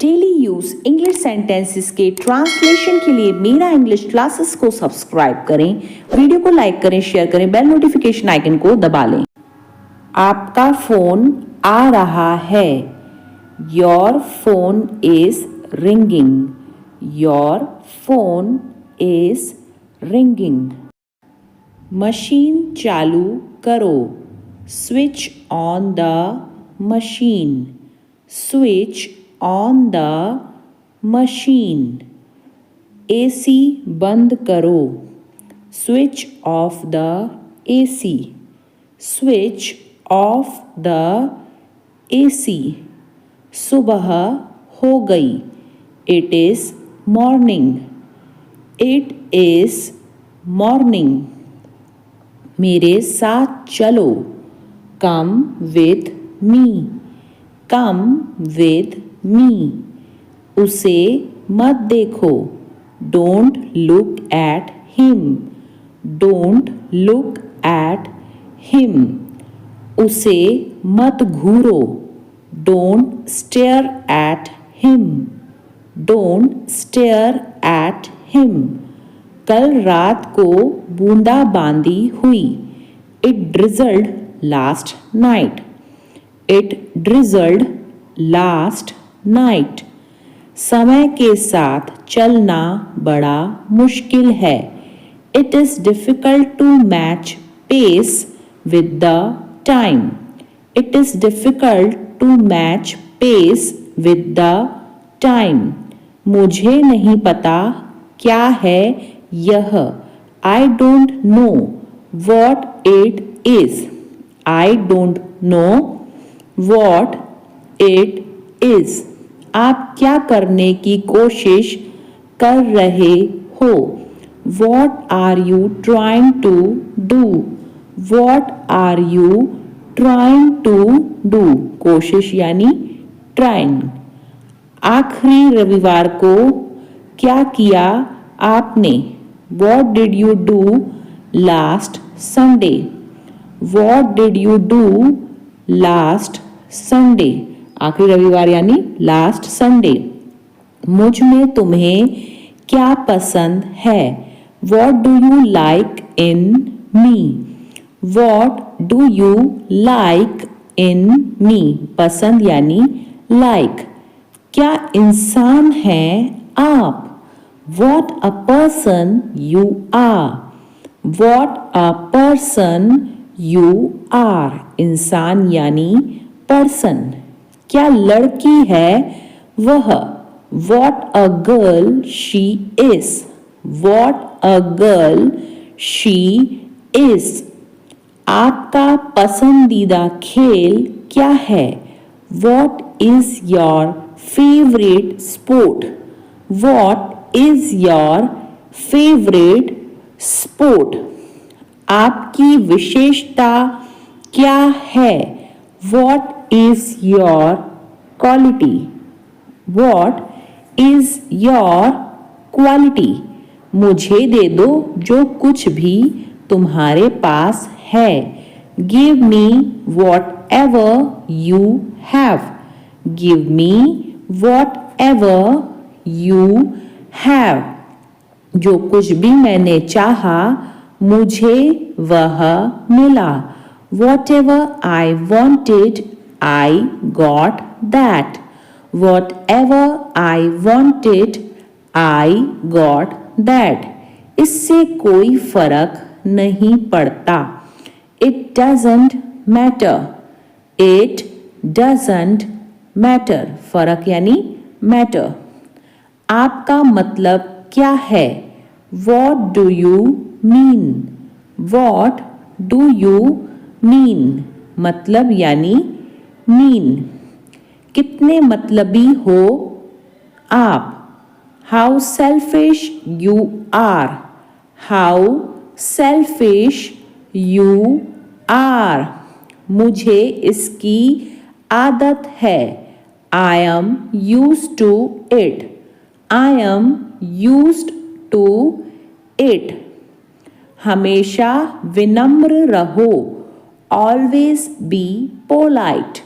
Daily use English sentences के translation के लिए मेरा इंग्लिश क्लासेस को सब्सक्राइब करें, वीडियो को लाइक करें, शेयर करें, बेल नोटिफिकेशन आइकन को दबा लें। आपका फोन आ रहा है। Your phone is ringing. Your phone is ringing. Machine चालू करो। Switch on the machine. Switch on the machine. AC बंद करो। Switch off the AC. Switch off the AC. सुबह हो गई। It is morning. It is morning. मेरे साथ चलो। Come with me. Come with me. उसे मत देखो। Don't look at him. Don't look at him. उसे मत घूरो। Don't stare at him. Don't stare at him. कल रात को बूंदाबांदी हुई। It drizzled last night. It drizzled last night. समय के साथ चलना बड़ा मुश्किल है। It is difficult to match pace with the time. It is difficult to match pace with the time. मुझे नहीं पता क्या है यह। I don't know what it is. I don't know what it is. आप क्या करने की कोशिश कर रहे हो? What are you trying to do? What are you trying to do? कोशिश यानी ट्राइंग। आखिरी रविवार को क्या किया आपने? What did you do last Sunday? What did you do last Sunday? आखिरी रविवार यानी लास्ट संडे। मुझ में तुम्हें क्या पसंद है? What do you like in me? What do you like in me? पसंद यानी लाइक। क्या इंसान है आप? What a person you are. What a person you are. इंसान यानी पर्सन। क्या लड़की है वह? What a girl she is. What a girl she is. आपका पसंदीदा खेल क्या है? What is your favourite sport? What is your favourite sport? आपकी विशेषता क्या है? What is your quality? What is your quality? मुझे दे दो जो कुछ भी तुम्हारे पास है। Give me what ever you have. Give me what ever you have. जो कुछ भी मैंने चाहा मुझे वह मिला। Whatever I wanted, I got that. Whatever I wanted, I got that. इससे कोई फर्क नहीं पड़ता। It doesn't matter. It doesn't matter. फर्क यानी matter. आपका मतलब क्या है? What do you mean? What do you mean? मतलब यानी mean। कितने मतलबी हो आप? How selfish you are. How selfish you are. मुझे इसकी आदत है। I am used to it. I am used to it. हमेशा विनम्र रहो। Always be polite.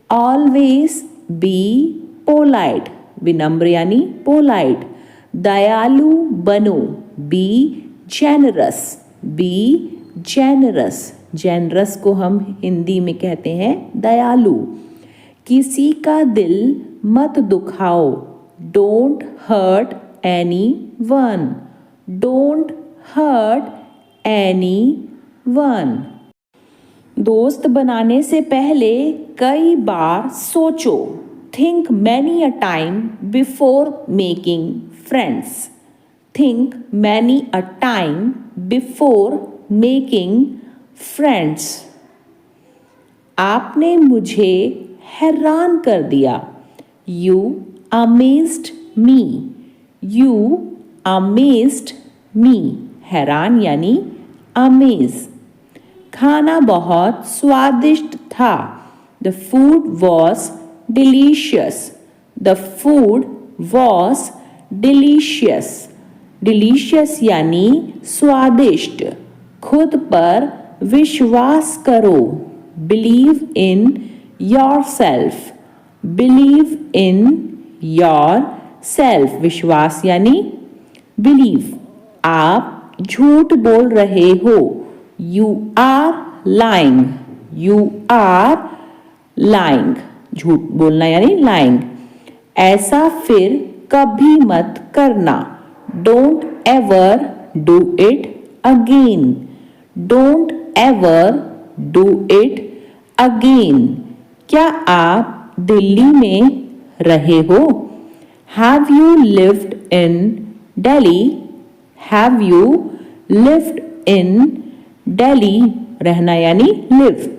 Always be polite. विनम्र यानी पोलाइट। दयालु बनो, be generous, be generous. Generous को हम हिंदी में कहते हैं दयालु। किसी का दिल मत दुखाओ, don't hurt anyone, don't hurt anyone. दोस्त बनाने से पहले कई बार सोचो, think many a time before making friends, think many a time before making friends. आपने मुझे हैरान कर दिया, you amazed me, you amazed me. हैरान यानी अमेज। खाना बहुत स्वादिष्ट था, the food was delicious, the food was delicious. Delicious यानी स्वादिष्ट। खुद पर विश्वास करो, believe in your self, believe in your self. विश्वास यानी बिलीव। आप झूठ बोल रहे हो, you are lying, you are lying. झूठ बोलना यानी लाइंग। ऐसा फिर कभी मत करना, don't ever do it again, don't ever do it again. क्या आप दिल्ली में रहे हो? Have you lived in Delhi, have you lived in Delhi. रहना यानी लिव।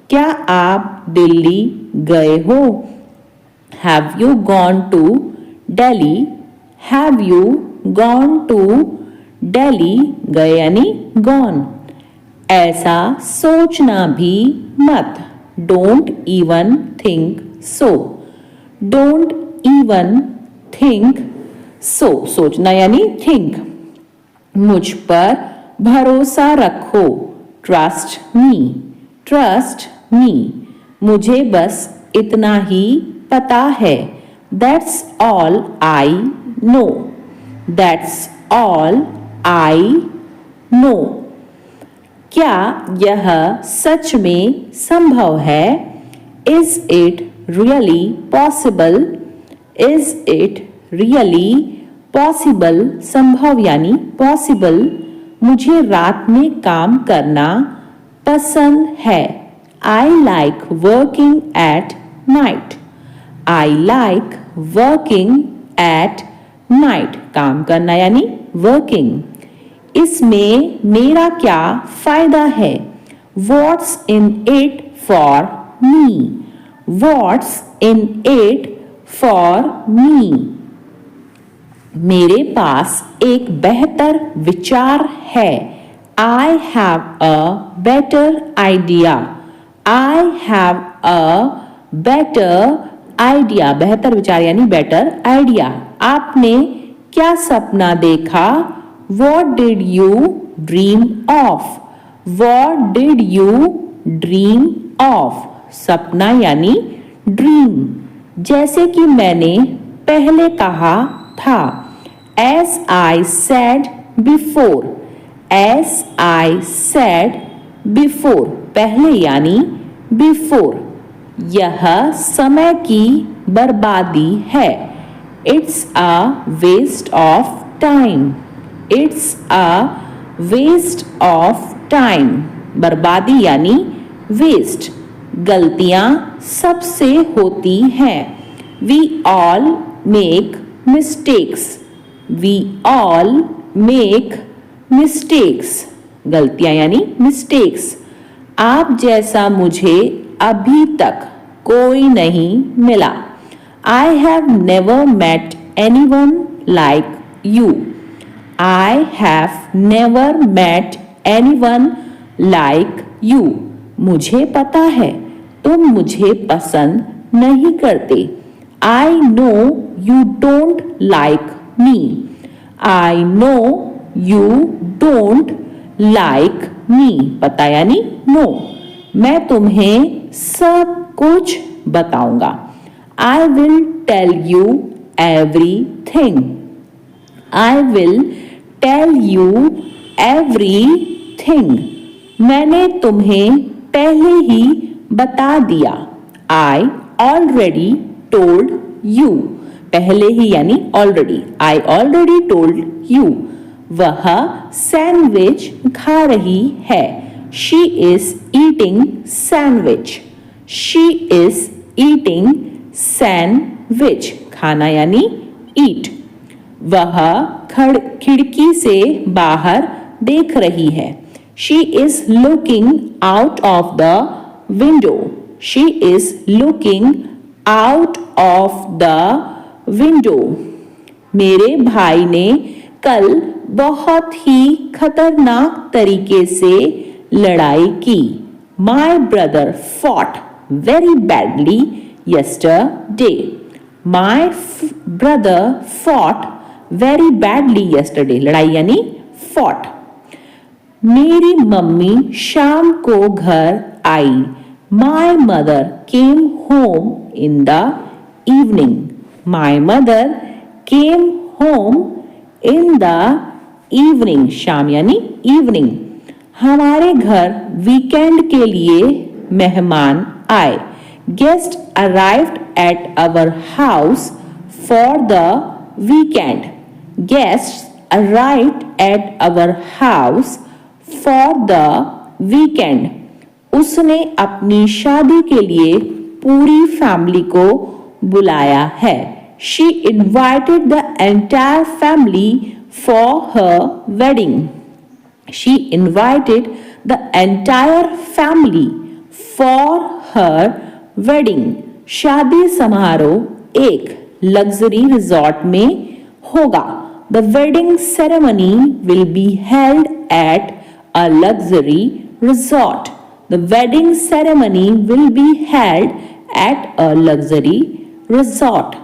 क्या आप दिल्ली गए हो? Have you gone to Delhi, have you gone to Delhi. गए यानी गॉन। ऐसा सोचना भी मत, don't even think so, don't even think so. सोचना यानी थिंक। मुझ पर भरोसा रखो, ट्रस्ट मी, ट्रस्ट मी। मुझे बस इतना ही पता है, that's all I know, that's all I know. क्या यह सच में संभव है? Is it really possible, is it really possible. संभव यानी पॉसिबल। मुझे रात में काम करना पसंद है, I like working at night, I like working at night. काम करना यानी वर्किंग। इसमें मेरा क्या फायदा है? What's in it for me, what's in it for me. मेरे पास एक बेहतर विचार है, I have a better idea, I have a better idea. बेहतर विचार यानी बेटर आइडिया। आपने क्या सपना देखा? What did you dream of? What did you dream of? सपना यानी ड्रीम। जैसे कि मैंने पहले कहा था, as I said before, as I said before। पहले यानी before। यह समय की बर्बादी है, it's a waste of time, it's a waste of time। बर्बादी यानी वेस्ट। गलतियां सबसे होती हैं, we all make mistakes, we all make mistakes। गलतियां यानी mistakes। आप जैसा मुझे अभी तक कोई नहीं मिला, I have never met anyone like you, I have never met anyone like you। मुझे पता है तुम मुझे पसंद नहीं करते, I know you don't like me, I know you don't like me। पता यानी नो। मैं तुम्हें सब कुछ बताऊंगा, I will tell you everything. I will tell you everything. मैंने तुम्हें पहले ही बता दिया. I already told you. पहले ही यानी already. I already told you. वह सैंडविच खा रही है. She is eating sandwich. She is eating sandwich. खाना यानी eat. वह खिड़की से बाहर देख रही है. She is looking out of the window. She is looking out of the window. मेरे भाई ने कल बहुत ही खतरनाक तरीके से लड़ाई की. My brother fought very badly yesterday. My brother fought very badly yesterday. लड़ाई यानी fought. मेरी मम्मी शाम को घर आई. My mother came home in the evening. My mother came home in the evening. शाम यानी evening. हमारे घर वीकेंड के लिए मेहमान आए. Guests arrived at our house for the weekend. Guests arrived at our house for the weekend. उसने अपनी शादी के लिए पूरी फैमिली को बुलाया है. She invited the entire family for her wedding. She invited the entire family for her wedding. शादी समारोह एक लग्जरी रिजॉर्ट में होगा. The wedding ceremony will be held at a luxury resort. The wedding ceremony will be held at a luxury resort.